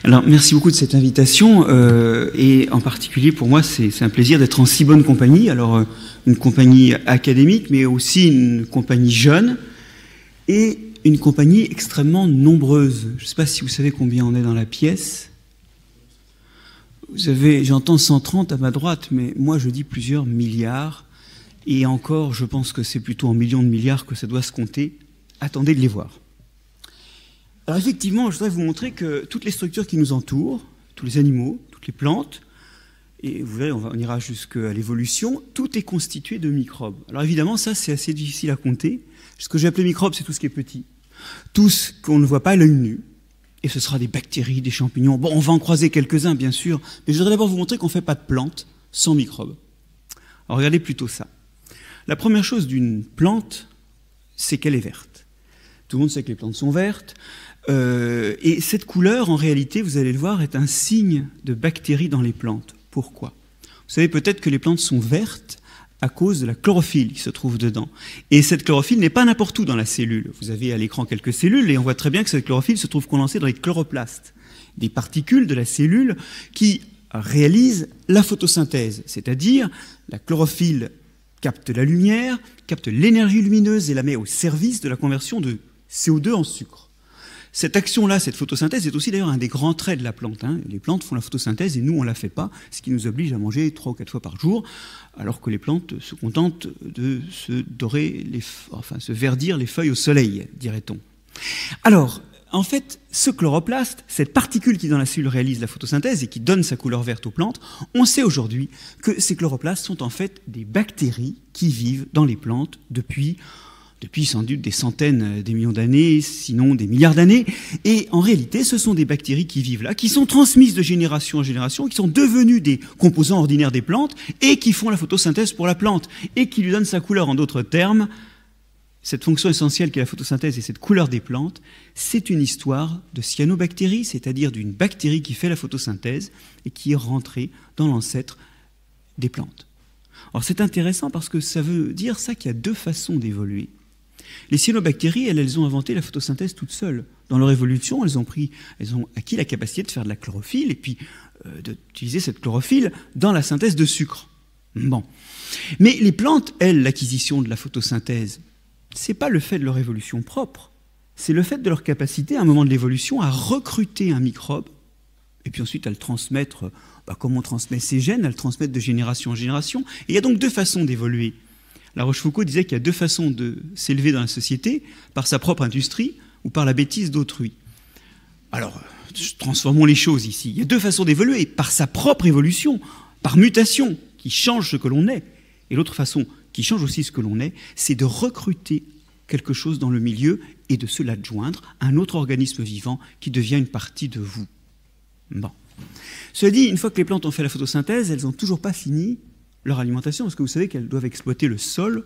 Alors, merci beaucoup de cette invitation, et en particulier pour moi, c'est un plaisir d'être en si bonne compagnie. Alors, une compagnie académique, mais aussi une compagnie jeune, et une compagnie extrêmement nombreuse. Je ne sais pas si vous savez combien on est dans la pièce. Vous avez, j'entends 130 à ma droite, mais moi je dis plusieurs milliards, et encore, je pense que c'est plutôt en millions de milliards que ça doit se compter. Attendez de les voir. Alors effectivement, je voudrais vous montrer que toutes les structures qui nous entourent, tous les animaux, toutes les plantes, et vous verrez, on ira jusqu'à l'évolution, tout est constitué de microbes. Alors évidemment, ça c'est assez difficile à compter. Ce que j'ai appelé microbes, c'est tout ce qui est petit. Tout ce qu'on ne voit pas à l'œil nu. Et ce sera des bactéries, des champignons. Bon, on va en croiser quelques-uns, bien sûr, mais je voudrais d'abord vous montrer qu'on ne fait pas de plantes sans microbes. Alors regardez plutôt ça. La première chose d'une plante, c'est qu'elle est verte. Tout le monde sait que les plantes sont vertes. Et cette couleur, en réalité, vous allez le voir, est un signe de bactéries dans les plantes. Pourquoi ? Vous savez peut-être que les plantes sont vertes à cause de la chlorophylle qui se trouve dedans. Et cette chlorophylle n'est pas n'importe où dans la cellule. Vous avez à l'écran quelques cellules, et on voit très bien que cette chlorophylle se trouve condensée dans les chloroplastes, des particules de la cellule qui réalisent la photosynthèse, c'est-à-dire la chlorophylle capte la lumière, capte l'énergie lumineuse et la met au service de la conversion de CO2 en sucre. Cette action-là, cette photosynthèse, est aussi d'ailleurs un des grands traits de la plante. Les plantes font la photosynthèse et nous, on ne la fait pas, ce qui nous oblige à manger 3 ou 4 fois par jour, alors que les plantes se contentent de se verdir les feuilles au soleil, dirait-on. Alors, en fait, ce chloroplaste, cette particule qui dans la cellule réalise la photosynthèse et qui donne sa couleur verte aux plantes, on sait aujourd'hui que ces chloroplastes sont en fait des bactéries qui vivent dans les plantes depuis sans doute des centaines, des millions d'années, sinon des milliards d'années. Et en réalité, ce sont des bactéries qui vivent là, qui sont transmises de génération en génération, qui sont devenues des composants ordinaires des plantes et qui font la photosynthèse pour la plante et qui lui donnent sa couleur. En d'autres termes, cette fonction essentielle qu'est la photosynthèse et cette couleur des plantes, c'est une histoire de cyanobactérie, c'est-à-dire d'une bactérie qui fait la photosynthèse et qui est rentrée dans l'ancêtre des plantes. Alors c'est intéressant parce que ça veut dire ça qu'il y a deux façons d'évoluer. Les cyanobactéries, elles ont inventé la photosynthèse toutes seules. Dans leur évolution, elles ont acquis la capacité de faire de la chlorophylle et puis d'utiliser cette chlorophylle dans la synthèse de sucre. Bon. Mais les plantes, elles, l'acquisition de la photosynthèse, c'est pas le fait de leur évolution propre, c'est le fait de leur capacité, à un moment de l'évolution, à recruter un microbe et puis ensuite à le transmettre, comme on transmet ses gènes, à le transmettre de génération en génération. Et il y a donc deux façons d'évoluer. La Rochefoucauld disait qu'il y a deux façons de s'élever dans la société, par sa propre industrie ou par la bêtise d'autrui. Alors, transformons les choses ici. Il y a deux façons d'évoluer, par sa propre évolution, par mutation, qui change ce que l'on est. Et l'autre façon, qui change aussi ce que l'on est, c'est de recruter quelque chose dans le milieu et de se l'adjoindre à un autre organisme vivant qui devient une partie de vous. Bon. Cela dit, une fois que les plantes ont fait la photosynthèse, elles n'ont toujours pas fini leur alimentation, parce que vous savez qu'elles doivent exploiter le sol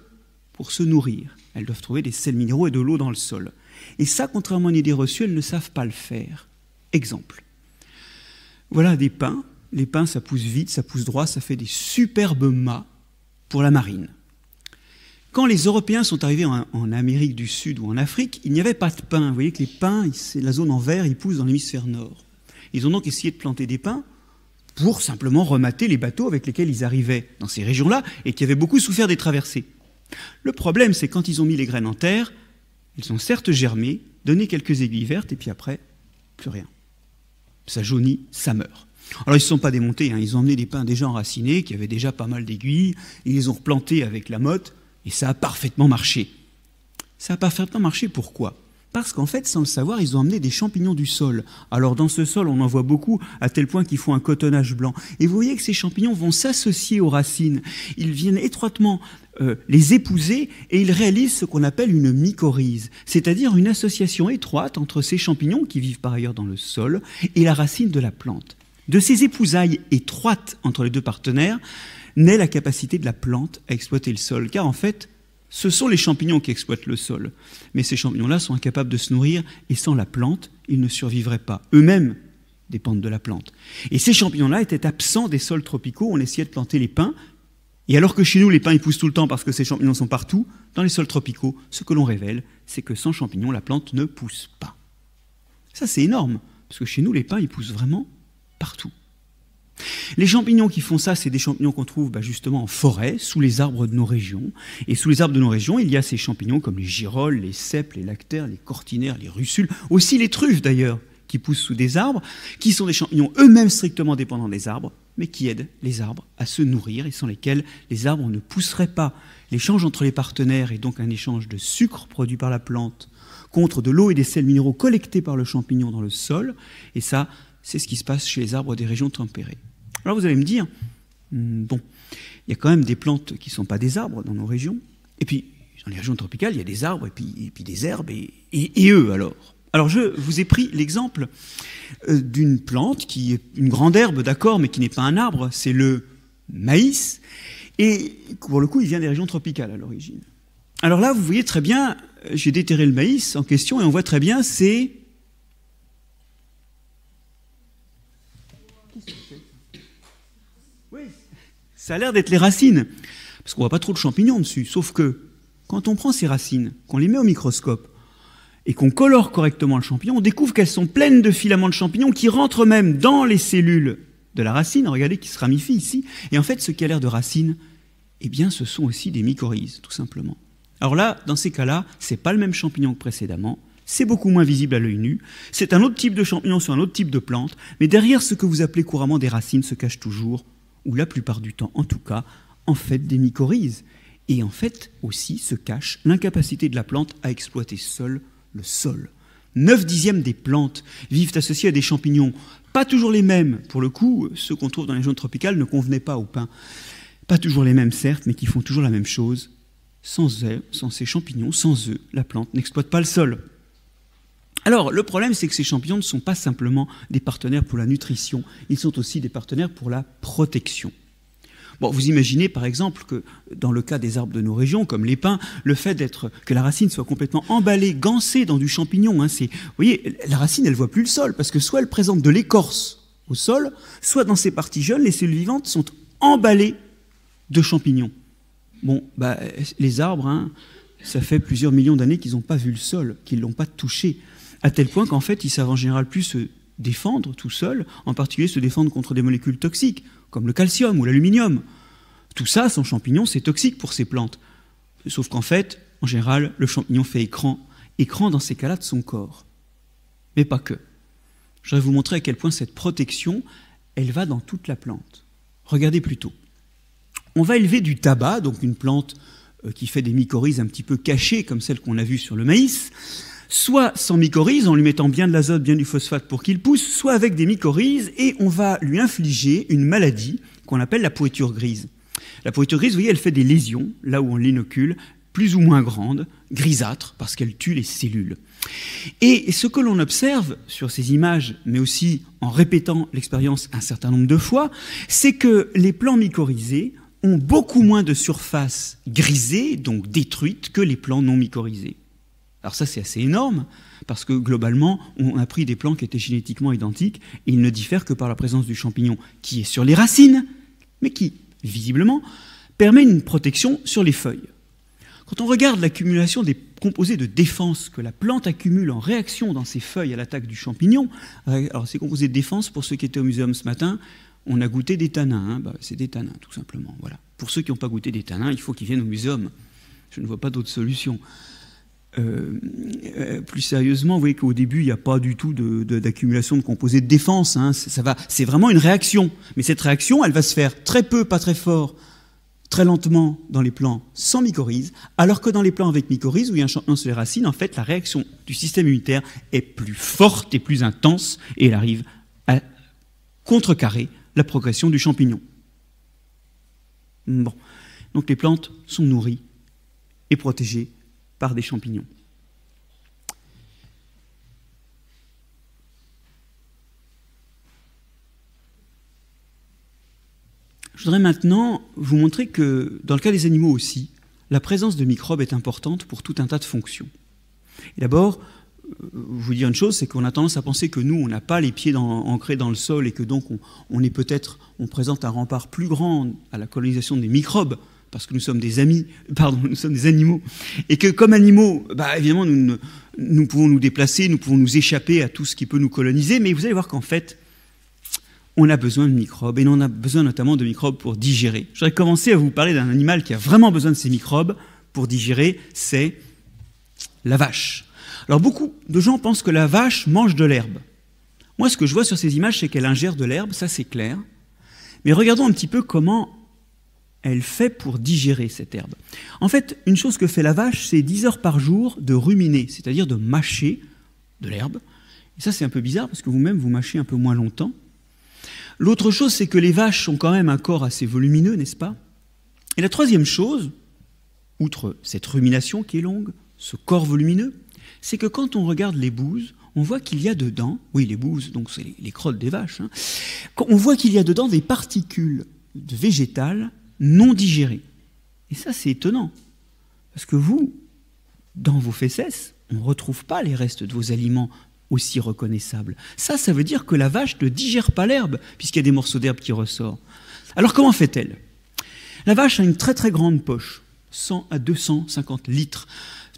pour se nourrir. Elles doivent trouver des sels minéraux et de l'eau dans le sol. Et ça, contrairement à une idée reçue, elles ne savent pas le faire. Exemple. Voilà des pins. Les pins, ça pousse vite, ça pousse droit, ça fait des superbes mâts pour la marine. Quand les Européens sont arrivés en Amérique du Sud ou en Afrique, il n'y avait pas de pins. Vous voyez que les pins, c'est la zone en vert, ils poussent dans l'hémisphère nord. Ils ont donc essayé de planter des pins pour simplement remater les bateaux avec lesquels ils arrivaient dans ces régions-là et qui avaient beaucoup souffert des traversées. Le problème, c'est quand ils ont mis les graines en terre, ils ont certes germé, donné quelques aiguilles vertes, et puis après, plus rien. Ça jaunit, ça meurt. Alors ils ne se sont pas démontés, ils ont emmené des pins déjà enracinés, qui avaient déjà pas mal d'aiguilles, ils les ont replantés avec la motte, et ça a parfaitement marché. Ça a parfaitement marché, pourquoi ? Parce qu'en fait, sans le savoir, ils ont amené des champignons du sol. Alors dans ce sol, on en voit beaucoup, à tel point qu'ils font un cotonnage blanc. Et vous voyez que ces champignons vont s'associer aux racines. Ils viennent étroitement les épouser et ils réalisent ce qu'on appelle une mycorhize, c'est-à-dire une association étroite entre ces champignons, qui vivent par ailleurs dans le sol, et la racine de la plante. De ces épousailles étroites entre les deux partenaires, naît la capacité de la plante à exploiter le sol. Car en fait, ce sont les champignons qui exploitent le sol. Mais ces champignons-là sont incapables de se nourrir et sans la plante, ils ne survivraient pas. Eux-mêmes dépendent de la plante. Et ces champignons-là étaient absents des sols tropicaux. On essayait de planter les pins. Et alors que chez nous, les pins ils poussent tout le temps parce que ces champignons sont partout, dans les sols tropicaux, ce que l'on révèle, c'est que sans champignons, la plante ne pousse pas. Ça, c'est énorme Parce que chez nous, les pins, ils poussent vraiment partout. Les champignons qui font ça, c'est des champignons qu'on trouve justement en forêt, sous les arbres de nos régions. Et sous les arbres de nos régions, il y a ces champignons comme les girolles, les cèpes, les lactaires, les cortinaires, les russules, aussi les truffes d'ailleurs, qui poussent sous des arbres, qui sont des champignons eux-mêmes strictement dépendants des arbres, mais qui aident les arbres à se nourrir et sans lesquels les arbres ne pousseraient pas. L'échange entre les partenaires est donc un échange de sucre produit par la plante contre de l'eau et des sels minéraux collectés par le champignon dans le sol. Et ça, c'est ce qui se passe chez les arbres des régions tempérées. Alors vous allez me dire, bon, il y a quand même des plantes qui ne sont pas des arbres dans nos régions. Et puis, dans les régions tropicales, il y a des arbres et puis des herbes et eux alors. Alors je vous ai pris l'exemple d'une plante qui est une grande herbe, d'accord, mais qui n'est pas un arbre, c'est le maïs. Et pour le coup, il vient des régions tropicales à l'origine. Alors là, vous voyez très bien, j'ai déterré le maïs en question et on voit très bien, c'est... Oui, ça a l'air d'être les racines, parce qu'on ne voit pas trop de champignons dessus, sauf que quand on prend ces racines, qu'on les met au microscope, et qu'on colore correctement le champignon, on découvre qu'elles sont pleines de filaments de champignons qui rentrent même dans les cellules de la racine, regardez, qui se ramifient ici, et en fait, ce qui a l'air de racines, eh bien, ce sont aussi des mycorhizes, tout simplement. Alors là, dans ces cas-là, c'est pas le même champignon que précédemment, c'est beaucoup moins visible à l'œil nu, c'est un autre type de champignon sur un autre type de plante, mais derrière ce que vous appelez couramment des racines se cache toujours, ou la plupart du temps en tout cas, en fait des mycorhizes. Et en fait aussi se cache l'incapacité de la plante à exploiter seule le sol. 9/10 des plantes vivent associées à des champignons, pas toujours les mêmes, pour le coup, ceux qu'on trouve dans les régions tropicales ne convenaient pas au pin. Pas toujours les mêmes certes, mais qui font toujours la même chose. Sans ces champignons, sans eux, la plante n'exploite pas le sol. Alors, le problème, c'est que ces champignons ne sont pas simplement des partenaires pour la nutrition, ils sont aussi des partenaires pour la protection. Bon, vous imaginez par exemple que dans le cas des arbres de nos régions, comme les pins, le fait que la racine soit complètement emballée, gancée dans du champignon, vous voyez, la racine, elle ne voit plus le sol, parce que soit elle présente de l'écorce au sol, soit dans ses parties jeunes, les cellules vivantes sont emballées de champignons. Bon, les arbres, ça fait plusieurs millions d'années qu'ils n'ont pas vu le sol, qu'ils ne l'ont pas touché, à tel point qu'en fait, ils savent en général plus se défendre tout seuls, en particulier se défendre contre des molécules toxiques, comme le calcium ou l'aluminium. Tout ça, sans champignons, c'est toxique pour ces plantes. Sauf qu'en fait, en général, le champignon fait écran dans ces cas-là de son corps. Mais pas que. Je voudrais vous montrer à quel point cette protection, elle va dans toute la plante. Regardez plutôt. On va élever du tabac, donc une plante qui fait des mycorhizes un petit peu cachées, comme celle qu'on a vue sur le maïs, soit sans mycorhizes, en lui mettant bien de l'azote, bien du phosphate pour qu'il pousse, soit avec des mycorhizes, et on va lui infliger une maladie qu'on appelle la pourriture grise. La pourriture grise, vous voyez, elle fait des lésions, là où on l'inocule, plus ou moins grandes, grisâtres, parce qu'elle tue les cellules. Et ce que l'on observe sur ces images, mais aussi en répétant l'expérience un certain nombre de fois, c'est que les plants mycorhizés ont beaucoup moins de surface grisée, donc détruite, que les plants non mycorhizés. Alors ça, c'est assez énorme, parce que globalement, on a pris des plants qui étaient génétiquement identiques, et ils ne diffèrent que par la présence du champignon, qui est sur les racines, mais qui, visiblement, permet une protection sur les feuilles. Quand on regarde l'accumulation des composés de défense que la plante accumule en réaction dans ses feuilles à l'attaque du champignon, alors ces composés de défense, pour ceux qui étaient au muséum ce matin, on a goûté des tanins, c'est des tanins tout simplement. Voilà. Pour ceux qui n'ont pas goûté des tanins, il faut qu'ils viennent au muséum. Je ne vois pas d'autre solution. Plus sérieusement, vous voyez qu'au début, il n'y a pas du tout d'accumulation de composés de défense. C'est vraiment une réaction. Mais cette réaction, elle va se faire très peu, pas très fort, très lentement dans les plants sans mycorhizes, alors que dans les plants avec mycorhizes, où il y a un champignon sur les racines, en fait, la réaction du système immunitaire est plus forte et plus intense, et elle arrive à contrecarrer la progression du champignon. Bon. Donc les plantes sont nourries et protégées par des champignons. Je voudrais maintenant vous montrer que, dans le cas des animaux aussi, la présence de microbes est importante pour tout un tas de fonctions. Et d'abord, vous dire une chose, c'est qu'on a tendance à penser que nous, on n'a pas les pieds ancrés dans le sol et que donc on présente un rempart plus grand à la colonisation des microbes parce que nous sommes des amis, pardon, nous sommes des animaux, et que comme animaux, évidemment, nous pouvons nous déplacer, nous pouvons nous échapper à tout ce qui peut nous coloniser, mais vous allez voir qu'en fait, on a besoin de microbes, et on a besoin notamment de microbes pour digérer. Je voudrais commencer à vous parler d'un animal qui a vraiment besoin de ces microbes pour digérer, c'est la vache. Alors beaucoup de gens pensent que la vache mange de l'herbe. Moi, ce que je vois sur ces images, c'est qu'elle ingère de l'herbe, ça c'est clair. Mais regardons un petit peu comment elle fait pour digérer cette herbe. En fait, une chose que fait la vache, c'est 10 heures par jour de ruminer, c'est-à-dire de mâcher de l'herbe. Et ça, c'est un peu bizarre, parce que vous-même, vous mâchez un peu moins longtemps. L'autre chose, c'est que les vaches ont quand même un corps assez volumineux, n'est-ce pas? Et la troisième chose, outre cette rumination qui est longue, ce corps volumineux, c'est que quand on regarde les bouses, on voit qu'il y a dedans, oui les bouses, donc c'est les crottes des vaches, on voit qu'il y a dedans des particules végétales non digérées. Et ça c'est étonnant, parce que vous, dans vos fesses, on ne retrouve pas les restes de vos aliments aussi reconnaissables. Ça veut dire que la vache ne digère pas l'herbe, puisqu'il y a des morceaux d'herbe qui ressortent. Alors comment fait-elle? La vache a une très très grande poche, 100 à 250 litres,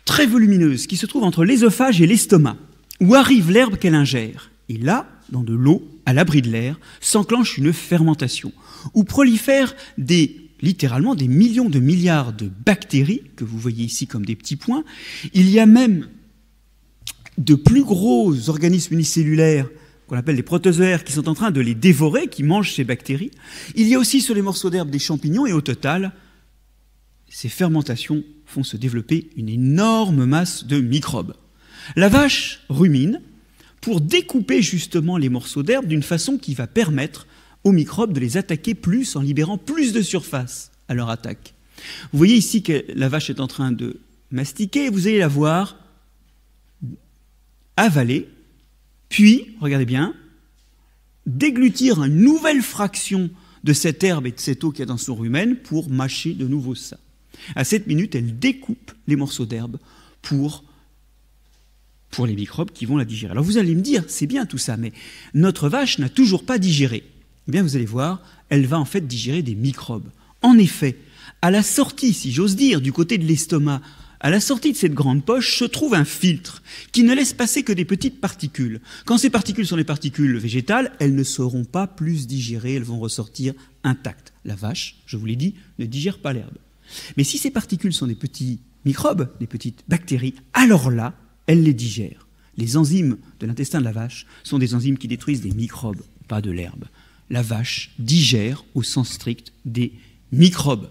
très volumineuse, qui se trouve entre l'œsophage et l'estomac, où arrive l'herbe qu'elle ingère. Et là, dans de l'eau, à l'abri de l'air, s'enclenche une fermentation, où prolifèrent littéralement des millions de milliards de bactéries, que vous voyez ici comme des petits points. Il y a même de plus gros organismes unicellulaires, qu'on appelle les protozoaires, qui sont en train de les dévorer, qui mangent ces bactéries. Il y a aussi sur les morceaux d'herbe des champignons, et au total, ces fermentations font se développer une énorme masse de microbes. La vache rumine pour découper justement les morceaux d'herbe d'une façon qui va permettre aux microbes de les attaquer plus en libérant plus de surface à leur attaque. Vous voyez ici que la vache est en train de mastiquer, vous allez la voir avaler, puis, regardez bien, déglutir une nouvelle fraction de cette herbe et de cette eau qu'il y a dans son rumen pour mâcher de nouveau ça. À cette minute, elle découpe les morceaux d'herbe pour les microbes qui vont la digérer. Alors vous allez me dire, c'est bien tout ça, mais notre vache n'a toujours pas digéré. Eh bien, vous allez voir, elle va en fait digérer des microbes. En effet, à la sortie, si j'ose dire, du côté de l'estomac, à la sortie de cette grande poche, se trouve un filtre qui ne laisse passer que des petites particules. Quand ces particules sont des particules végétales, elles ne seront pas plus digérées, elles vont ressortir intactes. La vache, je vous l'ai dit, ne digère pas l'herbe. Mais si ces particules sont des petits microbes, des petites bactéries, alors là, elle les digère. Les enzymes de l'intestin de la vache sont des enzymes qui détruisent des microbes, pas de l'herbe. La vache digère au sens strict des microbes.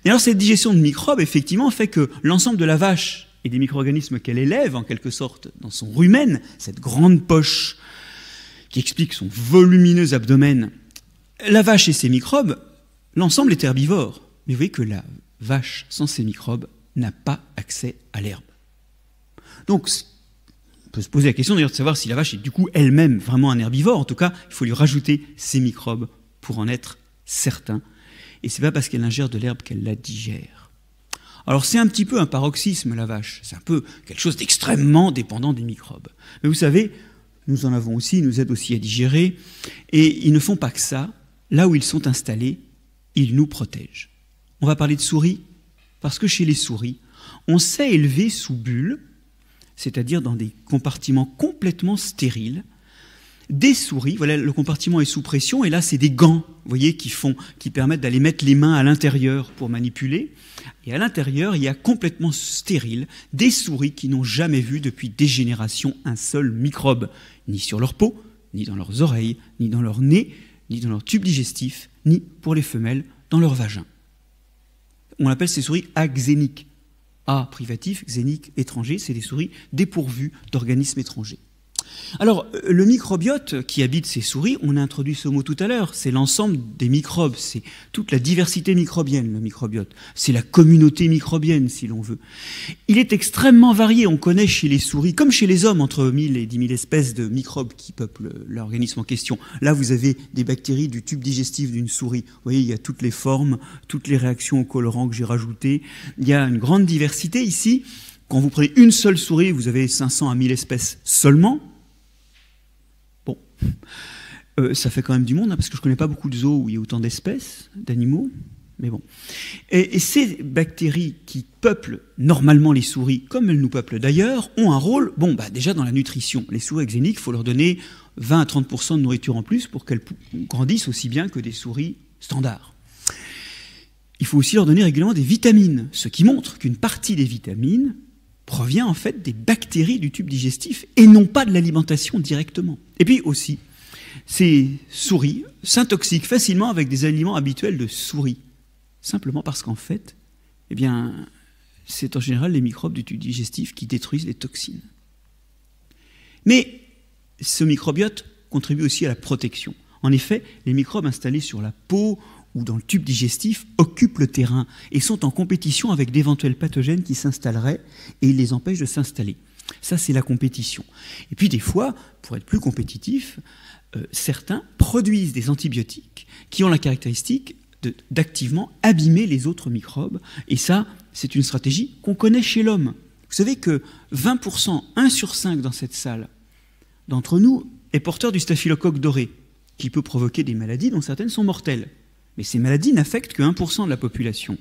Et alors cette digestion de microbes, effectivement, fait que l'ensemble de la vache et des micro-organismes qu'elle élève, en quelque sorte, dans son rumen, cette grande poche qui explique son volumineux abdomen, la vache et ses microbes, l'ensemble est herbivore. Mais vous voyez que la vache, sans ses microbes, n'a pas accès à l'herbe. Donc, on peut se poser la question d'ailleurs de savoir si la vache est du coup elle-même vraiment un herbivore. En tout cas, il faut lui rajouter ses microbes pour en être certain. Et c'est pas parce qu'elle ingère de l'herbe qu'elle la digère. Alors c'est un petit peu un paroxysme, la vache. C'est un peu quelque chose d'extrêmement dépendant des microbes. Mais vous savez, nous en avons aussi, ils nous aident aussi à digérer. Et ils ne font pas que ça. Là où ils sont installés, ils nous protègent. On va parler de souris, parce que chez les souris, on sait élever sous bulle, c'est-à-dire dans des compartiments complètement stériles, des souris. Voilà, le compartiment est sous pression, et là, c'est des gants, vous voyez, qui permettent d'aller mettre les mains à l'intérieur pour manipuler. Et à l'intérieur, il y a complètement stérile des souris qui n'ont jamais vu depuis des générations un seul microbe, ni sur leur peau, ni dans leurs oreilles, ni dans leur nez, ni dans leur tube digestif, ni pour les femelles dans leur vagin. On appelle ces souris axéniques. A privatif, xénique, étranger, c'est des souris dépourvues d'organismes étrangers. Alors, le microbiote qui habite ces souris, on a introduit ce mot tout à l'heure, c'est l'ensemble des microbes, c'est toute la diversité microbienne, le microbiote. C'est la communauté microbienne, si l'on veut. Il est extrêmement varié, on connaît chez les souris, comme chez les hommes, entre 1000 et 10 000 espèces de microbes qui peuplent l'organisme en question. Là, vous avez des bactéries du tube digestif d'une souris. Vous voyez, il y a toutes les formes, toutes les réactions aux colorants que j'ai rajoutés. Il y a une grande diversité ici. Quand vous prenez une seule souris, vous avez 500 à 1000 espèces seulement. Bon, ça fait quand même du monde, hein, parce que je ne connais pas beaucoup de zoos où il y a autant d'espèces, d'animaux. Mais bon. Et ces bactéries qui peuplent normalement les souris, comme elles nous peuplent d'ailleurs, ont un rôle, déjà dans la nutrition. Les souris exéniques, il faut leur donner 20 à 30% de nourriture en plus pour qu'elles grandissent aussi bien que des souris standards. Il faut aussi leur donner régulièrement des vitamines, ce qui montre qu'une partie des vitamines provient en fait des bactéries du tube digestif et non pas de l'alimentation directement. Et puis aussi, ces souris s'intoxiquent facilement avec des aliments habituels de souris, simplement parce qu'en fait, c'est en général les microbes du tube digestif qui détruisent les toxines. Mais ce microbiote contribue aussi à la protection. En effet, les microbes installés sur la peau ou dans le tube digestif occupent le terrain et sont en compétition avec d'éventuels pathogènes qui s'installeraient et ils les empêchent de s'installer. Ça, c'est la compétition. Et puis des fois, pour être plus compétitif, certains produisent des antibiotiques qui ont la caractéristique d'activement abîmer les autres microbes. Et ça, c'est une stratégie qu'on connaît chez l'homme. Vous savez que 20%, 1 sur 5 dans cette salle, d'entre nous, est porteur du staphylocoque doré, qui peut provoquer des maladies dont certaines sont mortelles. Mais ces maladies n'affectent que 1% de la population.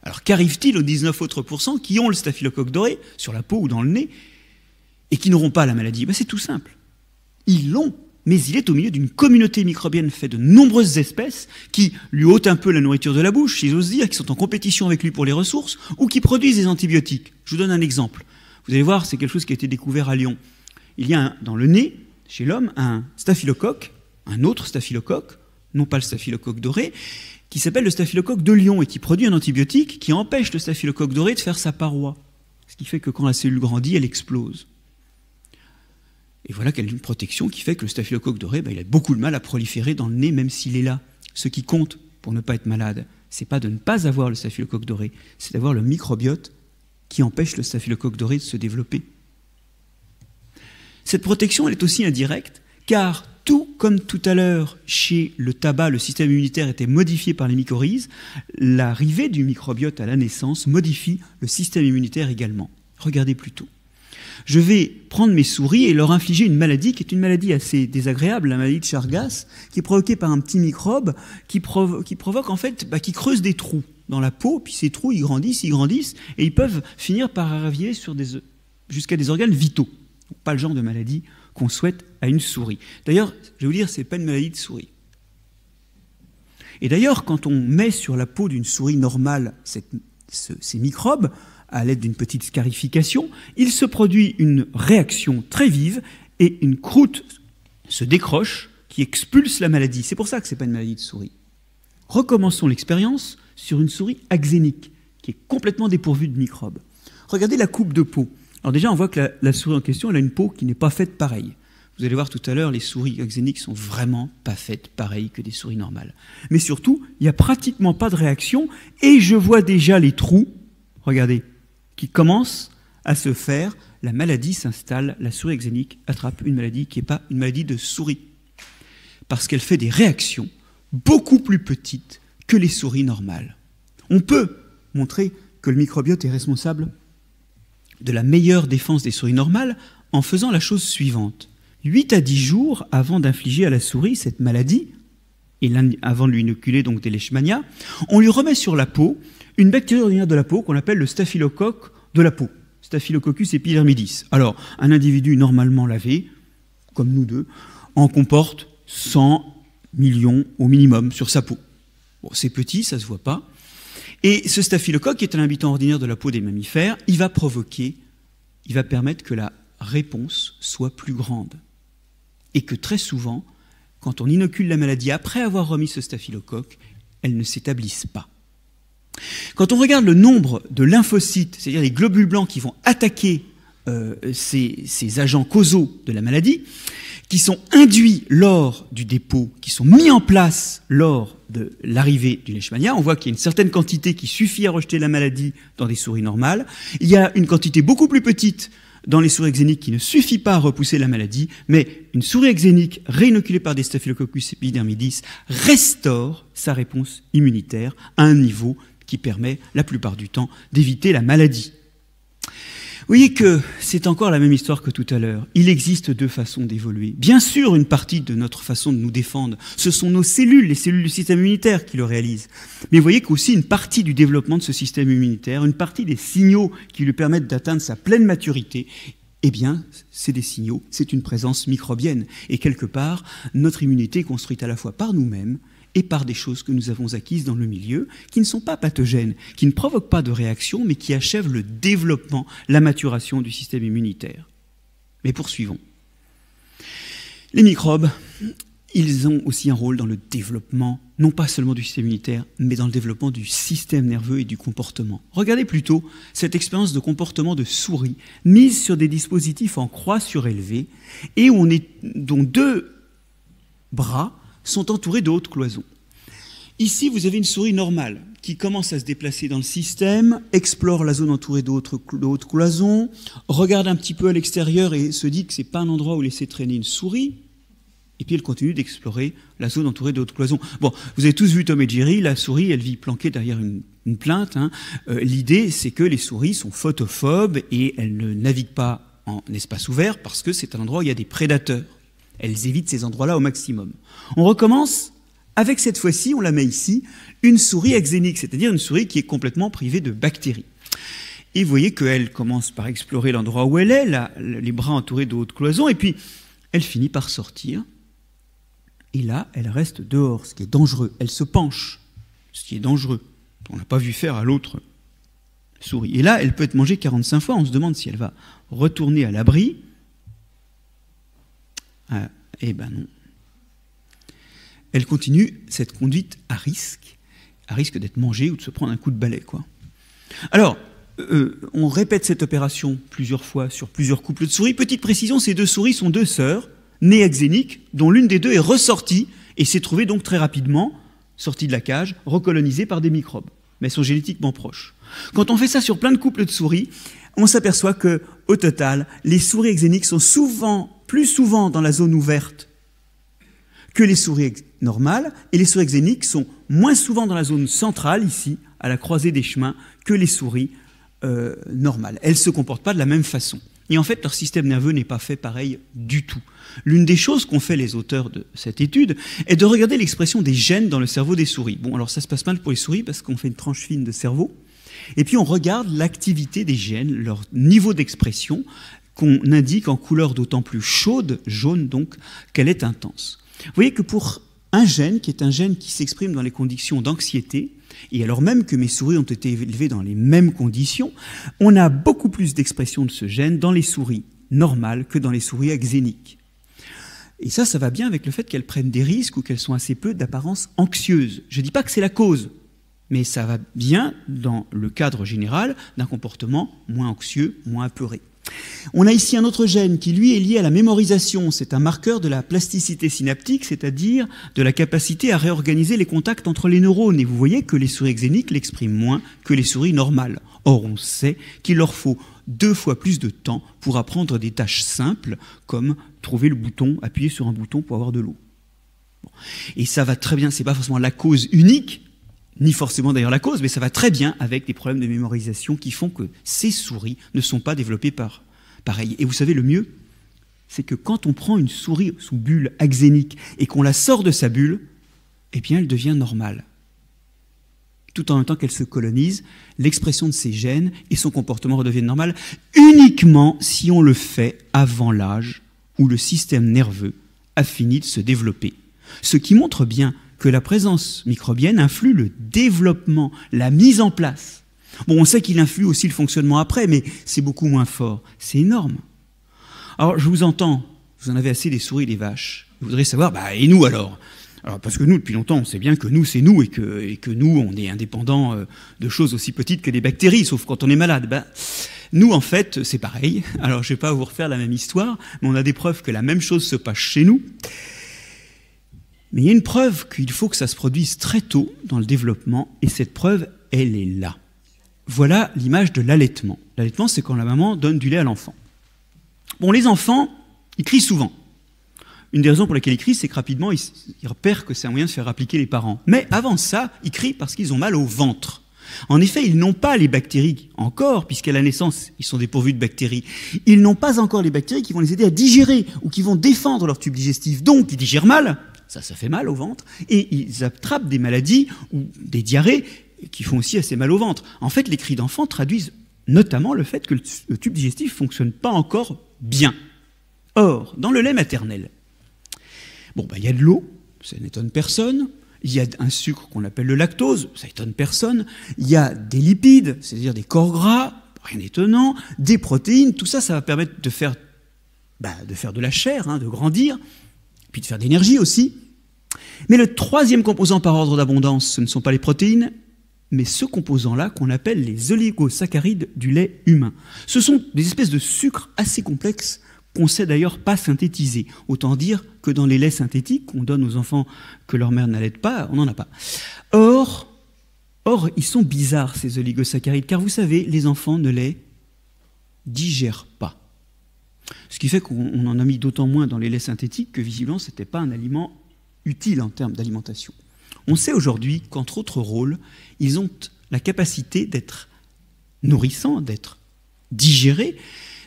Alors qu'arrive-t-il aux 19 autres pourcents qui ont le staphylocoque doré, sur la peau ou dans le nez, et qui n'auront pas la maladie? C'est tout simple. Ils l'ont, mais il est au milieu d'une communauté microbienne faite de nombreuses espèces qui lui ôtent un peu la nourriture de la bouche, si j'ose dire, qui sont en compétition avec lui pour les ressources, ou qui produisent des antibiotiques. Je vous donne un exemple. Vous allez voir, c'est quelque chose qui a été découvert à Lyon. Il y a dans le nez, chez l'homme, un staphylocoque, un autre staphylocoque, non pas le staphylocoque doré, qui s'appelle le staphylocoque de Lyon et qui produit un antibiotique qui empêche le staphylocoque doré de faire sa paroi. Ce qui fait que quand la cellule grandit, elle explose. Et voilà qu'elle a une protection qui fait que le staphylocoque doré, il a beaucoup de mal à proliférer dans le nez, même s'il est là. Ce qui compte pour ne pas être malade, c'est pas de ne pas avoir le staphylocoque doré, c'est d'avoir le microbiote qui empêche le staphylocoque doré de se développer. Cette protection, elle est aussi indirecte, car tout comme tout à l'heure, chez le tabac, le système immunitaire était modifié par les mycorhizes, l'arrivée du microbiote à la naissance modifie le système immunitaire également. Regardez plutôt. Je vais prendre mes souris et leur infliger une maladie qui est une maladie assez désagréable, la maladie de Chagas, qui est provoquée par un petit microbe qui provoque en fait, qui creuse des trous dans la peau, puis ces trous ils grandissent, et ils peuvent finir par arriver jusqu'à des organes vitaux. Donc, pas le genre de maladie qu'on souhaite à une souris. D'ailleurs, je vais vous dire, ce n'est pas une maladie de souris. Et d'ailleurs, quand on met sur la peau d'une souris normale ces microbes, à l'aide d'une petite scarification, il se produit une réaction très vive et une croûte se décroche qui expulse la maladie. C'est pour ça que ce n'est pas une maladie de souris. Recommençons l'expérience sur une souris axénique qui est complètement dépourvue de microbes. Regardez la coupe de peau. Alors déjà, on voit que la souris en question, elle a une peau qui n'est pas faite pareil. Vous allez voir tout à l'heure, les souris axéniques sont vraiment pas faites pareil que des souris normales. Mais surtout, il n'y a pratiquement pas de réaction et je vois déjà les trous, regardez, qui commencent à se faire. La maladie s'installe, la souris axénique attrape une maladie qui n'est pas une maladie de souris. Parce qu'elle fait des réactions beaucoup plus petites que les souris normales. On peut montrer que le microbiote est responsable de la meilleure défense des souris normales en faisant la chose suivante. 8 à 10 jours avant d'infliger à la souris cette maladie, et avant de lui inoculer donc des leishmanias, on lui remet sur la peau une bactérie ordinaire de la peau qu'on appelle le staphylocoque de la peau, Staphylococcus epidermidis. Alors, un individu normalement lavé, comme nous deux, en comporte 100 millions au minimum sur sa peau. Bon, c'est petit, ça ne se voit pas. Et ce staphylocoque, qui est un habitant ordinaire de la peau des mammifères, il va permettre que la réponse soit plus grande. Et que très souvent, quand on inocule la maladie après avoir remis ce staphylocoque, elle ne s'établisse pas. Quand on regarde le nombre de lymphocytes, c'est-à-dire les globules blancs qui vont attaquer ces agents causaux de la maladie, qui sont induits lors du dépôt, qui sont mis en place lors de l'arrivée du leishmania, on voit qu'il y a une certaine quantité qui suffit à rejeter la maladie dans des souris normales. Il y a une quantité beaucoup plus petite dans les souris axéniques qui ne suffit pas à repousser la maladie, mais une souris axénique réinoculée par des Staphylococcus epidermidis restaure sa réponse immunitaire à un niveau qui permet la plupart du temps d'éviter la maladie. voyez que c'est encore la même histoire que tout à l'heure. Il existe deux façons d'évoluer. Bien sûr, une partie de notre façon de nous défendre, ce sont nos cellules, les cellules du système immunitaire qui le réalisent. Mais vous voyez qu'aussi une partie du développement de ce système immunitaire, une partie des signaux qui lui permettent d'atteindre sa pleine maturité, eh bien, c'est des signaux, c'est une présence microbienne. Et quelque part, notre immunité est construite à la fois par nous-mêmes et par des choses que nous avons acquises dans le milieu, qui ne sont pas pathogènes, qui ne provoquent pas de réaction, mais qui achèvent le développement, la maturation du système immunitaire. Mais poursuivons. Les microbes, ils ont aussi un rôle dans le développement, non pas seulement du système immunitaire, mais dans le développement du système nerveux et du comportement. Regardez plutôt cette expérience de comportement de souris, mise sur des dispositifs en croix surélevée, et dont deux bras sont entourés de hautes cloisons. Ici, vous avez une souris normale qui commence à se déplacer dans le système, explore la zone entourée de hautes cloisons, regarde un petit peu à l'extérieur et se dit que ce n'est pas un endroit où laisser traîner une souris, et puis elle continue d'explorer la zone entourée de hautes cloisons. Bon, vous avez tous vu Tom et Jerry, la souris, elle vit planquée derrière une plainte. L'idée, c'est que les souris sont photophobes et elles ne naviguent pas en espace ouvert parce que c'est un endroit où il y a des prédateurs. Elles évitent ces endroits-là au maximum. On recommence avec cette fois-ci, on la met ici, une souris axénique, c'est-à-dire une souris qui est complètement privée de bactéries. Et vous voyez qu'elle commence par explorer l'endroit où elle est, les bras entourés de hautes cloisons, et puis elle finit par sortir. Et là, elle reste dehors, ce qui est dangereux. Elle se penche, ce qui est dangereux. On ne l'a pas vu faire à l'autre souris. Et là, elle peut être mangée 45 fois. On se demande si elle va retourner à l'abri. Eh ben non. Elle continue cette conduite à risque d'être mangée ou de se prendre un coup de balai, quoi. Alors, on répète cette opération plusieurs fois sur plusieurs couples de souris. Petite précision, ces deux souris sont deux sœurs, nées axéniques, dont l'une des deux est ressortie et s'est trouvée donc très rapidement, sortie de la cage, recolonisée par des microbes. Mais elles sont génétiquement proches. Quand on fait ça sur plein de couples de souris, on s'aperçoit que, au total, les souris axéniques sont plus souvent dans la zone ouverte que les souris normales, et les souris axéniques sont moins souvent dans la zone centrale, ici, à la croisée des chemins, que les souris normales. Elles ne se comportent pas de la même façon. Et en fait, leur système nerveux n'est pas fait pareil du tout. L'une des choses qu'ont fait les auteurs de cette étude est de regarder l'expression des gènes dans le cerveau des souris. Bon, alors ça se passe mal pour les souris parce qu'on fait une tranche fine de cerveau, et puis on regarde l'activité des gènes, leur niveau d'expression, qu'on indique en couleur d'autant plus chaude, jaune donc, qu'elle est intense. Vous voyez que pour un gène, qui est un gène qui s'exprime dans les conditions d'anxiété, et alors même que mes souris ont été élevées dans les mêmes conditions, on a beaucoup plus d'expression de ce gène dans les souris normales que dans les souris axéniques. Et ça va bien avec le fait qu'elles prennent des risques ou qu'elles sont assez peu d'apparence anxieuse. Je ne dis pas que c'est la cause, mais ça va bien dans le cadre général d'un comportement moins anxieux, moins apeuré. On a ici un autre gène qui, lui, est lié à la mémorisation. C'est un marqueur de la plasticité synaptique, c'est-à-dire de la capacité à réorganiser les contacts entre les neurones. Et vous voyez que les souris axéniques l'expriment moins que les souris normales. Or, on sait qu'il leur faut 2 fois plus de temps pour apprendre des tâches simples, comme trouver le bouton, appuyer sur un bouton pour avoir de l'eau. Bon. Et ça va très bien, c'est pas forcément la cause unique, ni forcément d'ailleurs la cause, mais ça va très bien avec des problèmes de mémorisation qui font que ces souris ne sont pas développées pareil. Et vous savez, le mieux, c'est que quand on prend une souris sous bulle axénique et qu'on la sort de sa bulle, eh bien elle devient normale. Tout en même temps qu'elle se colonise, l'expression de ses gènes et son comportement redeviennent normal uniquement si on le fait avant l'âge où le système nerveux a fini de se développer. Ce qui montre bien que la présence microbienne influe le développement, la mise en place. Bon, on sait qu'il influe aussi le fonctionnement après, mais c'est beaucoup moins fort. C'est énorme. Alors, je vous entends, vous en avez assez des souris et des vaches. Vous voudrez savoir, et nous alors ? Alors, parce que nous, depuis longtemps, on sait bien que nous, c'est nous, et que nous, on est indépendants de choses aussi petites que des bactéries, sauf quand on est malade. Nous, en fait, c'est pareil. Alors, je ne vais pas vous refaire la même histoire, mais on a des preuves que la même chose se passe chez nous. Mais il y a une preuve qu'il faut que ça se produise très tôt dans le développement, et cette preuve, elle est là. Voilà l'image de l'allaitement. L'allaitement, c'est quand la maman donne du lait à l'enfant. Bon, les enfants, ils crient souvent. Une des raisons pour lesquelles ils crient, c'est que rapidement, ils repèrent que c'est un moyen de faire appliquer les parents. Mais avant ça, ils crient parce qu'ils ont mal au ventre. En effet, ils n'ont pas les bactéries encore, puisqu'à la naissance, ils sont dépourvus de bactéries. Ils n'ont pas encore les bactéries qui vont les aider à digérer ou qui vont défendre leur tube digestif. Donc, ils digèrent mal, ça fait mal au ventre, et ils attrapent des maladies ou des diarrhées qui font aussi assez mal au ventre. En fait, les cris d'enfants traduisent notamment le fait que le tube digestif ne fonctionne pas encore bien. Or, dans le lait maternel, il y a de l'eau, ça n'étonne personne. Il y a un sucre qu'on appelle le lactose, ça étonne personne. Il y a des lipides, c'est-à-dire des corps gras, rien d'étonnant. Des protéines, tout ça, ça va permettre de faire de la chair, de grandir, puis de faire de l'énergie aussi. Mais le troisième composant par ordre d'abondance, ce ne sont pas les protéines, mais ce composant-là qu'on appelle les oligosaccharides du lait humain. Ce sont des espèces de sucres assez complexes qu'on ne sait d'ailleurs pas synthétiser. Autant dire que dans les laits synthétiques qu'on donne aux enfants que leur mère n'allait pas, on n'en a pas. Or, ils sont bizarres, ces oligosaccharides, car vous savez, les enfants ne les digèrent pas. Ce qui fait qu'on en a mis d'autant moins dans les laits synthétiques que visiblement, ce n'était pas un aliment utile en termes d'alimentation. On sait aujourd'hui qu'entre autres rôles, ils ont la capacité d'être nourrissants, d'être digérés,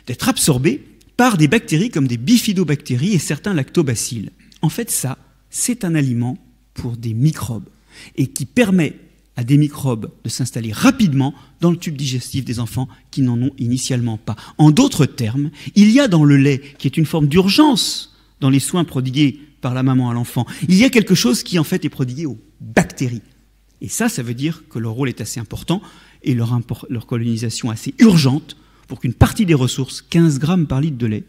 d'être absorbés par des bactéries comme des bifidobactéries et certains lactobacilles. En fait, ça, c'est un aliment pour des microbes et qui permet à des microbes de s'installer rapidement dans le tube digestif des enfants qui n'en ont initialement pas. En d'autres termes, il y a dans le lait, qui est une forme d'urgence dans les soins prodigués par la maman à l'enfant, il y a quelque chose qui en fait est prodigué aux bactéries. Et ça veut dire que leur rôle est assez important et leur colonisation assez urgente pour qu'une partie des ressources, 15 grammes par litre de lait,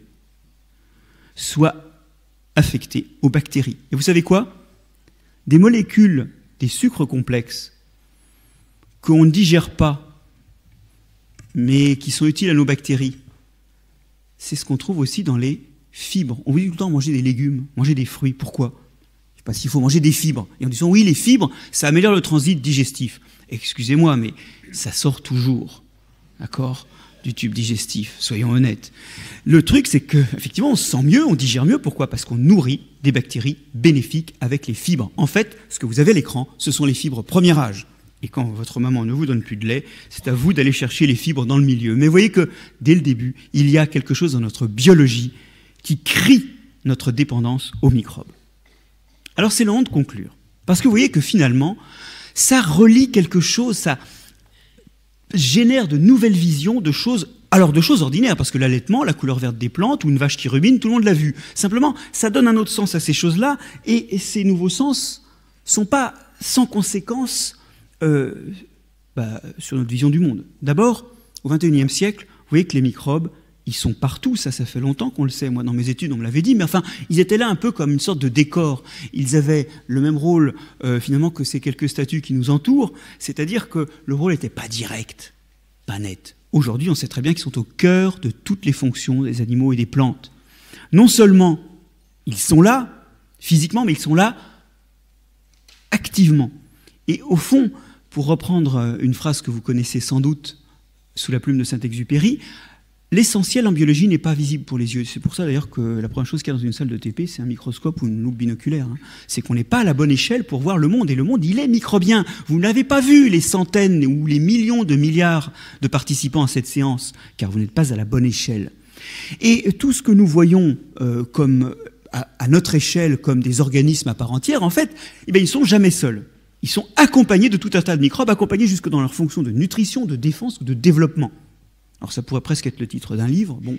soit affectée aux bactéries. Et vous savez quoi? Des molécules, des sucres complexes, qu'on ne digère pas, mais qui sont utiles à nos bactéries, c'est ce qu'on trouve aussi dans les fibres. On vous dit tout le temps manger des légumes, manger des fruits. Pourquoi? Je ne sais pas s'il faut manger des fibres. Et en disant oui, les fibres, ça améliore le transit digestif. Excusez-moi, mais ça sort toujours, d'accord, du tube digestif, soyons honnêtes. Le truc, c'est qu'effectivement, on se sent mieux, on digère mieux. Pourquoi? Parce qu'on nourrit des bactéries bénéfiques avec les fibres. En fait, ce que vous avez à l'écran, ce sont les fibres premier âge. Et quand votre maman ne vous donne plus de lait, c'est à vous d'aller chercher les fibres dans le milieu. Mais vous voyez que, dès le début, il y a quelque chose dans notre biologie qui crie notre dépendance aux microbes. Alors c'est le moment de conclure. Parce que vous voyez que finalement, ça relie quelque chose, ça génère de nouvelles visions de choses, alors de choses ordinaires, parce que l'allaitement, la couleur verte des plantes, ou une vache qui rumine, tout le monde l'a vu. Simplement, ça donne un autre sens à ces choses-là, et ces nouveaux sens ne sont pas sans conséquences sur notre vision du monde. D'abord, au XXIe siècle, vous voyez que les microbes, ils sont partout, ça fait longtemps qu'on le sait. Moi, dans mes études, on me l'avait dit, mais enfin, ils étaient là un peu comme une sorte de décor. Ils avaient le même rôle, finalement, que ces quelques statues qui nous entourent, c'est-à-dire que le rôle n'était pas direct, pas net. Aujourd'hui, on sait très bien qu'ils sont au cœur de toutes les fonctions des animaux et des plantes. Non seulement ils sont là, physiquement, mais ils sont là activement. Et au fond, pour reprendre une phrase que vous connaissez sans doute sous la plume de Saint-Exupéry, l'essentiel en biologie n'est pas visible pour les yeux. C'est pour ça d'ailleurs que la première chose qu'il y a dans une salle de TP, c'est un microscope ou une loupe binoculaire. C'est qu'on n'est pas à la bonne échelle pour voir le monde. Et le monde, il est microbien. Vous n'avez pas vu les centaines ou les millions de milliards de participants à cette séance, car vous n'êtes pas à la bonne échelle. Et tout ce que nous voyons comme à notre échelle comme des organismes à part entière, en fait, ils ne sont jamais seuls. Ils sont accompagnés de tout un tas de microbes, accompagnés jusque dans leur fonction de nutrition, de défense ou de développement. Alors ça pourrait presque être le titre d'un livre, bon.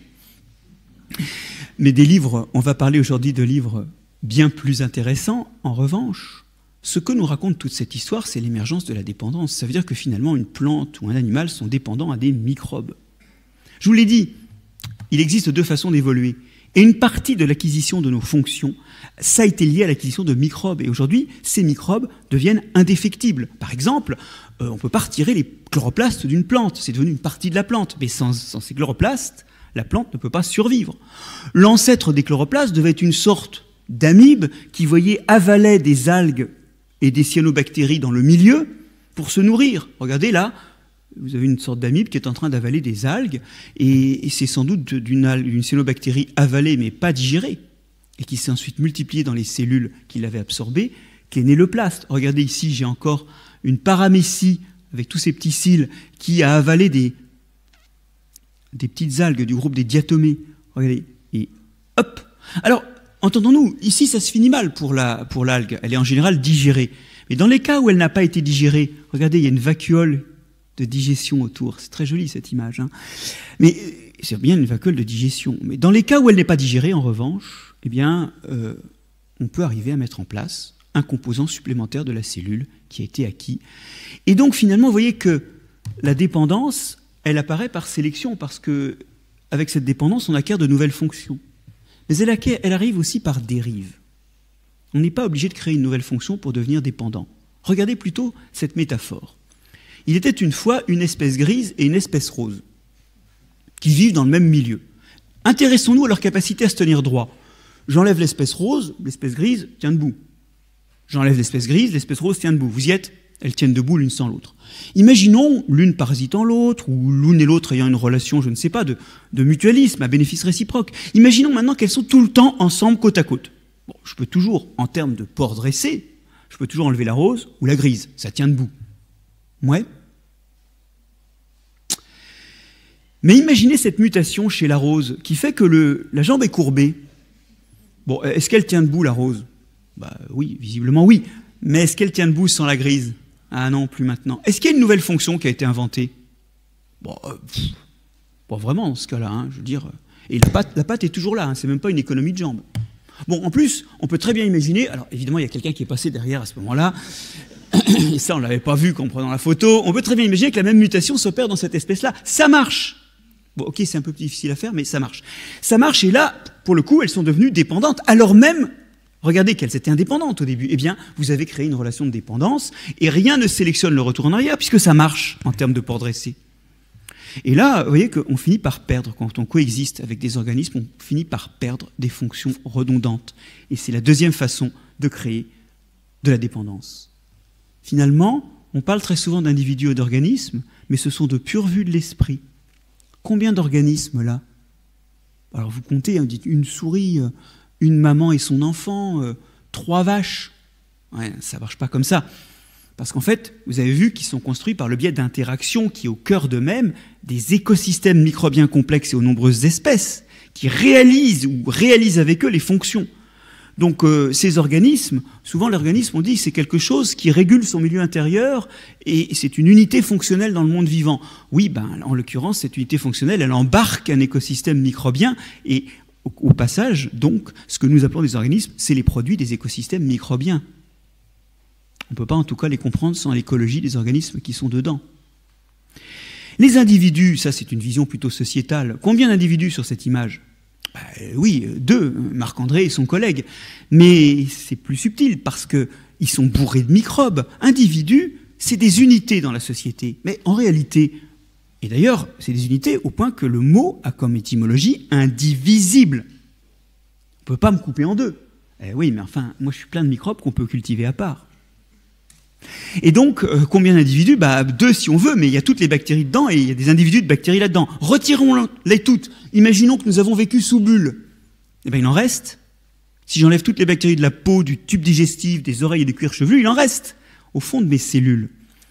Mais des livres, on va parler aujourd'hui de livres bien plus intéressants. En revanche, ce que nous raconte toute cette histoire, c'est l'émergence de la dépendance. Ça veut dire que finalement, une plante ou un animal sont dépendants à des microbes. Je vous l'ai dit, il existe deux façons d'évoluer. Et une partie de l'acquisition de nos fonctions, ça a été lié à l'acquisition de microbes. Et aujourd'hui, ces microbes deviennent indéfectibles. Par exemple, on ne peut pas retirer les chloroplastes d'une plante. C'est devenu une partie de la plante. Mais sans ces chloroplastes, la plante ne peut pas survivre. L'ancêtre des chloroplastes devait être une sorte d'amibe qui, voyez, avalait des algues et des cyanobactéries dans le milieu pour se nourrir. Regardez là, vous avez une sorte d'amibe qui est en train d'avaler des algues, et c'est sans doute d'une cyanobactérie avalée mais pas digérée, et qui s'est ensuite multipliée dans les cellules qui l'avaient absorbée, qu'est né le plaste. Regardez ici, j'ai encore une paramécie avec tous ces petits cils, qui a avalé des petites algues du groupe des diatomées. Regardez, et hop. Alors, entendons-nous, ici ça se finit mal pour l'algue, elle est en général digérée. Mais dans les cas où elle n'a pas été digérée, regardez, il y a une vacuole de digestion autour. C'est très joli cette image, hein. Mais c'est bien une vacuole de digestion. Mais dans les cas où elle n'est pas digérée, en revanche, eh bien, on peut arriver à mettre en place un composant supplémentaire de la cellule qui a été acquis. Et donc finalement, vous voyez que la dépendance, elle apparaît par sélection, parce que avec cette dépendance, on acquiert de nouvelles fonctions. Mais elle arrive aussi par dérive. On n'est pas obligé de créer une nouvelle fonction pour devenir dépendant. Regardez plutôt cette métaphore. Il était une fois une espèce grise et une espèce rose qui vivent dans le même milieu. Intéressons-nous à leur capacité à se tenir droit. J'enlève l'espèce rose, l'espèce grise tient debout. J'enlève l'espèce grise, l'espèce rose tient debout. Vous y êtes? Elles tiennent debout l'une sans l'autre. Imaginons l'une parasitant l'autre, ou l'une et l'autre ayant une relation, je ne sais pas, de mutualisme, à bénéfice réciproque. Imaginons maintenant qu'elles sont tout le temps ensemble, côte à côte. Bon, je peux toujours, en termes de port dressé, je peux toujours enlever la rose ou la grise. Ça tient debout. Ouais. Mais imaginez cette mutation chez la rose qui fait que la jambe est courbée. Bon, est-ce qu'elle tient debout, la rose? Bah oui, visiblement oui. Mais est-ce qu'elle tient debout sans la grise? Ah non, plus maintenant. Est-ce qu'il y a une nouvelle fonction qui a été inventée? Bon, vraiment, dans ce cas-là, hein, je veux dire. Et la patte est toujours là, hein, c'est même pas une économie de jambes. Bon, en plus, on peut très bien imaginer, alors évidemment, il y a quelqu'un qui est passé derrière à ce moment-là, et ça, on ne l'avait pas vu qu'en prenant la photo, on peut très bien imaginer que la même mutation s'opère dans cette espèce-là. Ça marche! Bon, ok, c'est un peu plus difficile à faire, mais ça marche. Ça marche, et là, pour le coup, elles sont devenues dépendantes, alors même, regardez qu'elles étaient indépendantes au début. Eh bien, vous avez créé une relation de dépendance, et rien ne sélectionne le retour en arrière, puisque ça marche en termes de port dressé. Et là, vous voyez qu'on finit par perdre, quand on coexiste avec des organismes, on finit par perdre des fonctions redondantes. Et c'est la deuxième façon de créer de la dépendance. Finalement, on parle très souvent d'individus et d'organismes, mais ce sont de pure vue de l'esprit. Combien d'organismes, là? Alors vous comptez, vous dites une souris, une maman et son enfant, 3 vaches. Ouais, ça ne marche pas comme ça. Parce qu'en fait, vous avez vu qu'ils sont construits par le biais d'interactions qui, au cœur d'eux-mêmes, des écosystèmes microbiens complexes et aux nombreuses espèces, qui réalisent avec eux les fonctions. Donc ces organismes, souvent l'organisme, on dit, c'est quelque chose qui régule son milieu intérieur et c'est une unité fonctionnelle dans le monde vivant. Oui, en l'occurrence, cette unité fonctionnelle, elle embarque un écosystème microbien et au passage, donc, ce que nous appelons des organismes, c'est les produits des écosystèmes microbiens. On ne peut pas en tout cas les comprendre sans l'écologie des organismes qui sont dedans. Les individus, ça c'est une vision plutôt sociétale. Combien d'individus sur cette image? Oui, 2, Marc-André et son collègue. Mais c'est plus subtil parce qu'ils sont bourrés de microbes. Individus, c'est des unités dans la société. Mais en réalité, et d'ailleurs, c'est des unités au point que le mot a comme étymologie indivisible. On ne peut pas me couper en 2. Oui, mais enfin, moi je suis plein de microbes qu'on peut cultiver à part. Et donc, combien d'individus? 2 si on veut, mais il y a toutes les bactéries dedans et il y a des individus de bactéries là-dedans. Retirons-les toutes. Imaginons que nous avons vécu sous bulle. Eh bien, il en reste. Si j'enlève toutes les bactéries de la peau, du tube digestif, des oreilles et du cuir chevelu, il en reste. Au fond de mes cellules,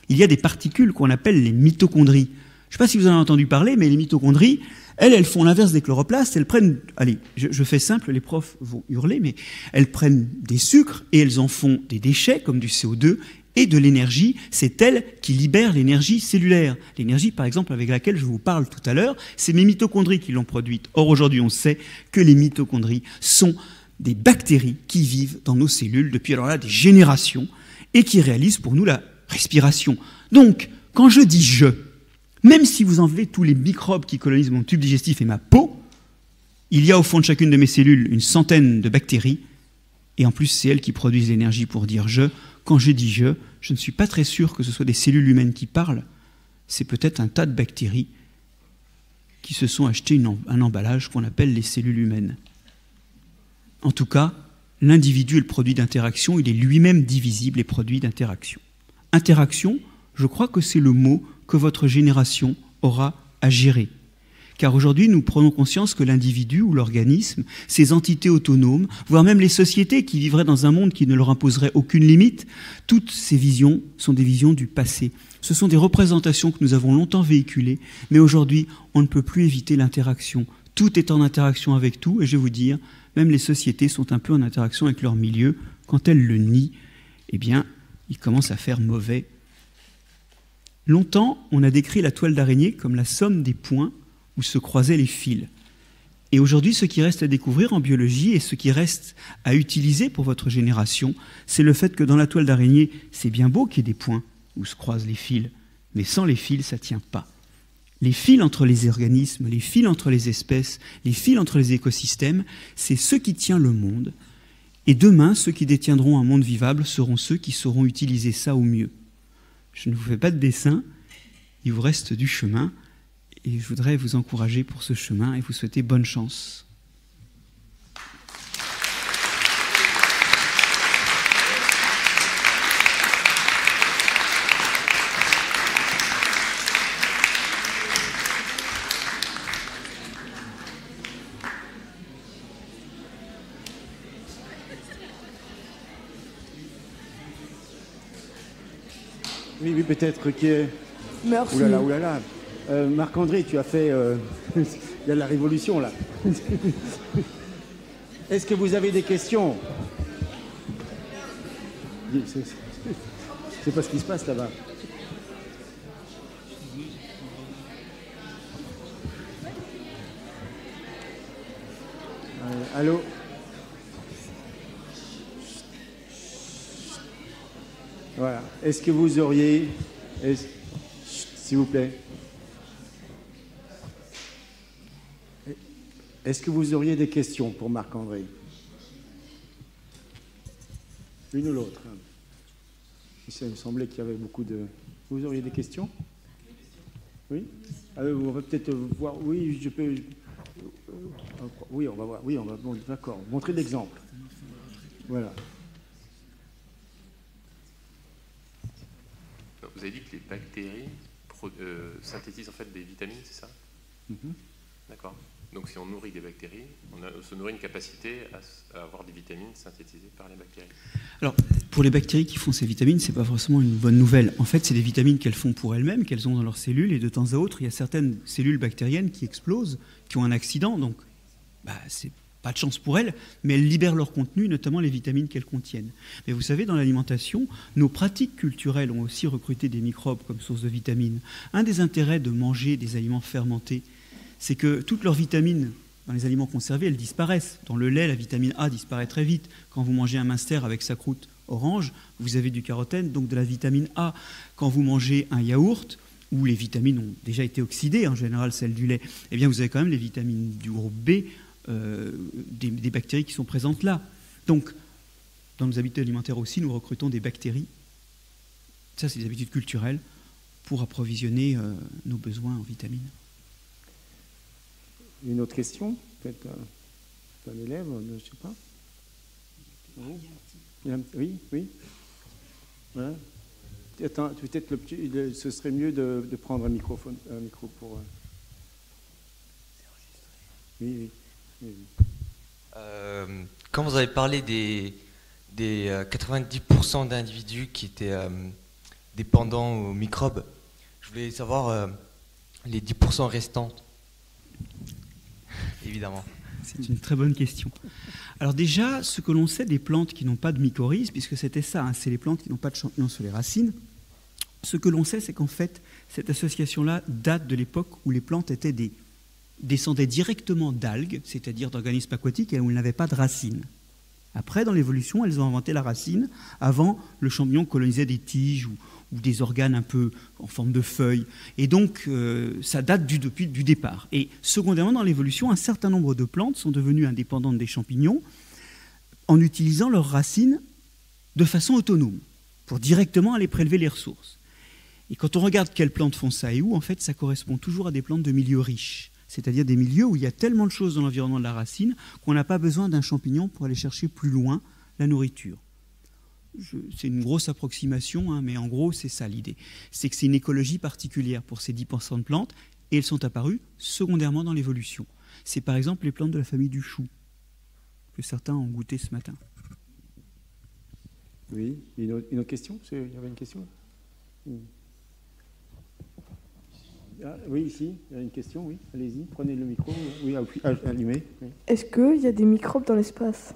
il y a des particules qu'on appelle les mitochondries. Je ne sais pas si vous en avez entendu parler, mais les mitochondries, elles font l'inverse des chloroplastes. Elles prennent, allez, je fais simple, les profs vont hurler, mais elles prennent des sucres et elles en font des déchets comme du CO2 et de l'énergie. C'est elles qui libèrent l'énergie cellulaire. L'énergie, par exemple, avec laquelle je vous parle tout à l'heure, c'est mes mitochondries qui l'ont produite. Or, aujourd'hui, on sait que les mitochondries sont des bactéries qui vivent dans nos cellules depuis alors là des générations et qui réalisent pour nous la respiration. Donc, quand je dis « je », même si vous enlevez tous les microbes qui colonisent mon tube digestif et ma peau, il y a au fond de chacune de mes cellules une centaine de bactéries, et en plus c'est elles qui produisent l'énergie pour dire « je ». Quand je dis « je », je ne suis pas très sûr que ce soit des cellules humaines qui parlent, c'est peut-être un tas de bactéries qui se sont achetées un emballage qu'on appelle les cellules humaines. En tout cas, l'individu est le produit d'interaction, il est lui-même divisible et produit d'interaction. Interaction, je crois que c'est le mot que votre génération aura à gérer. Car aujourd'hui, nous prenons conscience que l'individu ou l'organisme, ces entités autonomes, voire même les sociétés qui vivraient dans un monde qui ne leur imposerait aucune limite, toutes ces visions sont des visions du passé. Ce sont des représentations que nous avons longtemps véhiculées, mais aujourd'hui, on ne peut plus éviter l'interaction. Tout est en interaction avec tout, et je vais vous dire, même les sociétés sont un peu en interaction avec leur milieu. Quand elles le nient, eh bien, il commence à faire mauvais. Longtemps, on a décrit la toile d'araignée comme la somme des points où se croisaient les fils. Et aujourd'hui, ce qui reste à découvrir en biologie et ce qui reste à utiliser pour votre génération, c'est le fait que dans la toile d'araignée, c'est bien beau qu'il y ait des points où se croisent les fils, mais sans les fils, ça ne tient pas. Les fils entre les organismes, les fils entre les espèces, les fils entre les écosystèmes, c'est ce qui tient le monde. Et demain, ceux qui détiendront un monde vivable seront ceux qui sauront utiliser ça au mieux. Je ne vous fais pas de dessin, il vous reste du chemin, et je voudrais vous encourager pour ce chemin et vous souhaiter bonne chance. Oui, oui, peut-être qui est... Merci. Oulala, oulala. Marc-André, tu as fait... Il y a la révolution, là. Est-ce que vous avez des questions? C'est pas ce qui se passe là-bas. Allô? Voilà. Est-ce que vous auriez... S'il vous plaît. Est-ce que vous auriez des questions pour Marc-André? Une ou l'autre? Il me semblait qu'il y avait beaucoup de... Vous auriez des questions? Oui? On va peut-être voir... Oui, je peux... Oui, on va voir. Oui, on va... Bon, d'accord. Montrez l'exemple. Voilà. Vous avez dit que les bactéries synthétisent en fait des vitamines, c'est ça? D'accord. Donc si on nourrit des bactéries, on se nourrit une capacité à avoir des vitamines synthétisées par les bactéries. Alors, pour les bactéries qui font ces vitamines, ce n'est pas forcément une bonne nouvelle. En fait, c'est des vitamines qu'elles font pour elles-mêmes, qu'elles ont dans leurs cellules, et de temps à autre, il y a certaines cellules bactériennes qui explosent, qui ont un accident, donc c'est pas de chance pour elles, mais elles libèrent leur contenu, notamment les vitamines qu'elles contiennent. Mais vous savez, dans l'alimentation, nos pratiques culturelles ont aussi recruté des microbes comme source de vitamines. Un des intérêts de manger des aliments fermentés, c'est que toutes leurs vitamines dans les aliments conservés, elles disparaissent. Dans le lait, la vitamine A disparaît très vite. Quand vous mangez un Minster avec sa croûte orange, vous avez du carotène, donc de la vitamine A. Quand vous mangez un yaourt, où les vitamines ont déjà été oxydées, en général celles du lait, eh bien vous avez quand même les vitamines du groupe B, des bactéries qui sont présentes là. Donc, dans nos habitudes alimentaires aussi, nous recrutons des bactéries. Ça, c'est des habitudes culturelles pour approvisionner nos besoins en vitamines. Une autre question? Peut-être un élève, je ne sais pas. Oui, oui. Voilà. Attends, peut-être ce serait mieux de prendre un micro pour... Oui, oui. Quand vous avez parlé des 90% d'individus qui étaient dépendants aux microbes, je voulais savoir les 10% restants. Évidemment. C'est une très bonne question. Alors déjà, ce que l'on sait des plantes qui n'ont pas de mycorhizes, puisque c'était ça, c'est les plantes qui n'ont pas de champignons sur les racines, ce que l'on sait, c'est qu'en fait, cette association-là date de l'époque où les plantes descendaient directement d'algues, c'est-à-dire d'organismes aquatiques, et où elles n'avaient pas de racines. Après, dans l'évolution, elles ont inventé la racine. Avant, le champignon colonisait des tiges ou des organes un peu en forme de feuilles. Et donc, ça date du départ. Et secondairement, dans l'évolution, un certain nombre de plantes sont devenues indépendantes des champignons en utilisant leurs racines de façon autonome, pour directement aller prélever les ressources. Et quand on regarde quelles plantes font ça et où, en fait, ça correspond toujours à des plantes de milieux riches. C'est-à-dire des milieux où il y a tellement de choses dans l'environnement de la racine qu'on n'a pas besoin d'un champignon pour aller chercher plus loin la nourriture. C'est une grosse approximation, mais en gros, c'est ça l'idée. C'est que c'est une écologie particulière pour ces 10% de plantes, et elles sont apparues secondairement dans l'évolution. C'est par exemple les plantes de la famille du chou, que certains ont goûté ce matin. Oui, une autre question? Il y avait une question? Ah, oui, ici, il y a une question, oui. Allez-y, prenez le micro. Oui, allumez. Oui. Est-ce qu'il y a des microbes dans l'espace?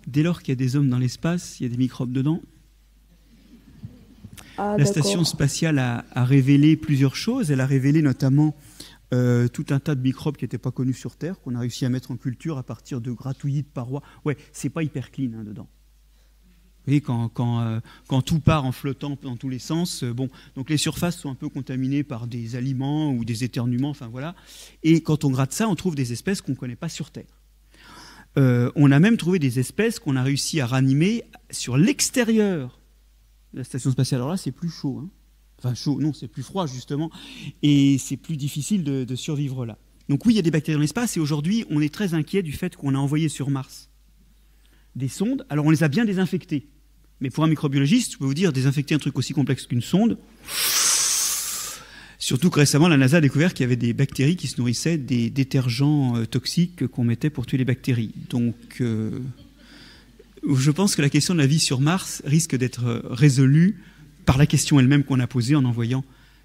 Dès lors qu'il y a des hommes dans l'espace, il y a des microbes dedans. Ah, la station spatiale a révélé plusieurs choses. Elle a révélé notamment tout un tas de microbes qui n'étaient pas connus sur Terre, qu'on a réussi à mettre en culture à partir de gratouillis de parois. Ouais, c'est pas hyper clean hein, dedans. Vous voyez, quand tout part en flottant dans tous les sens, bon, donc les surfaces sont un peu contaminées par des aliments ou des éternuements, enfin voilà. Et quand on gratte ça, on trouve des espèces qu'on ne connaît pas sur Terre. On a même trouvé des espèces qu'on a réussi à ranimer sur l'extérieur de la station spatiale. Alors là, c'est plus chaud. Hein. Enfin, chaud, non, c'est plus froid, justement. Et c'est plus difficile de survivre là. Donc oui, il y a des bactéries dans l'espace. Et aujourd'hui, on est très inquiet du fait qu'on a envoyé sur Mars des sondes. Alors, on les a bien désinfectées. Mais pour un microbiologiste, je peux vous dire, désinfecter un truc aussi complexe qu'une sonde, surtout que récemment, la NASA a découvert qu'il y avait des bactéries qui se nourrissaient des détergents toxiques qu'on mettait pour tuer les bactéries. Donc, je pense que la question de la vie sur Mars risque d'être résolue par la question elle-même qu'on a posée en envoyant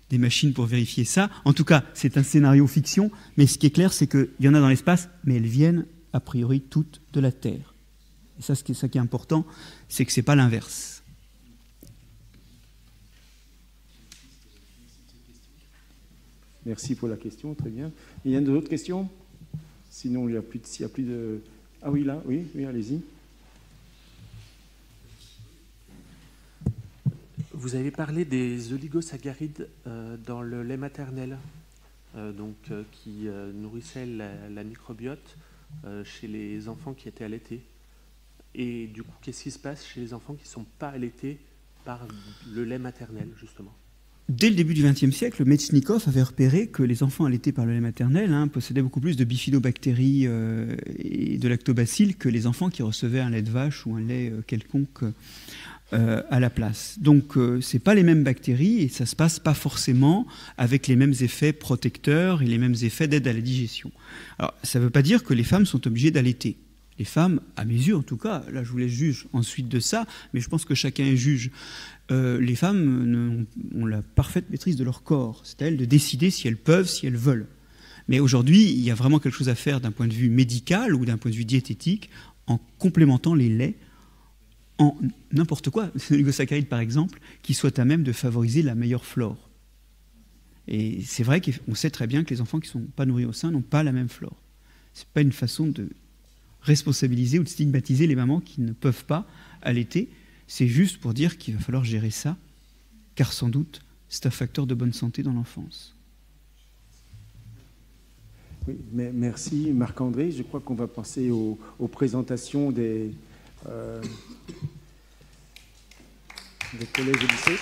des machines pour vérifier ça. En tout cas, c'est un scénario fiction, mais ce qui est clair, c'est qu'il y en a dans l'espace, mais elles viennent a priori toutes de la Terre. Et ça, ça qui est important, c'est que ce n'est pas l'inverse. Merci pour la question, très bien. Il y a d'autres questions? Sinon, il n'y a plus de... Ah oui, là, oui, allez-y. Vous avez parlé des oligosaccharides dans le lait maternel, qui nourrissaient la microbiote chez les enfants qui étaient allaités. Et du coup, qu'est-ce qui se passe chez les enfants qui ne sont pas allaités par le lait maternel, justement? Dès le début du XXe siècle, Metchnikoff avait repéré que les enfants allaités par le lait maternel possédaient beaucoup plus de bifidobactéries et de lactobacilles que les enfants qui recevaient un lait de vache ou un lait quelconque à la place. Donc, ce n'est pas les mêmes bactéries et ça ne se passe pas forcément avec les mêmes effets protecteurs et les mêmes effets d'aide à la digestion. Alors, ça ne veut pas dire que les femmes sont obligées d'allaiter. Les femmes, à mes yeux en tout cas, là je vous laisse juger ensuite de ça, mais je pense que chacun est juge. Les femmes ont la parfaite maîtrise de leur corps. C'est à elles de décider si elles peuvent, si elles veulent. Mais aujourd'hui, il y a vraiment quelque chose à faire d'un point de vue médical ou d'un point de vue diététique en complémentant les laits en n'importe quoi, les oligosaccharides par exemple, qui soient à même de favoriser la meilleure flore. Et c'est vrai qu'on sait très bien que les enfants qui ne sont pas nourris au sein n'ont pas la même flore. Ce n'est pas une façon de responsabiliser ou de stigmatiser les mamans qui ne peuvent pas allaiter. C'est juste pour dire qu'il va falloir gérer ça, car sans doute, c'est un facteur de bonne santé dans l'enfance. Oui, merci Marc-André. Je crois qu'on va passer aux présentations des collèges et lycées.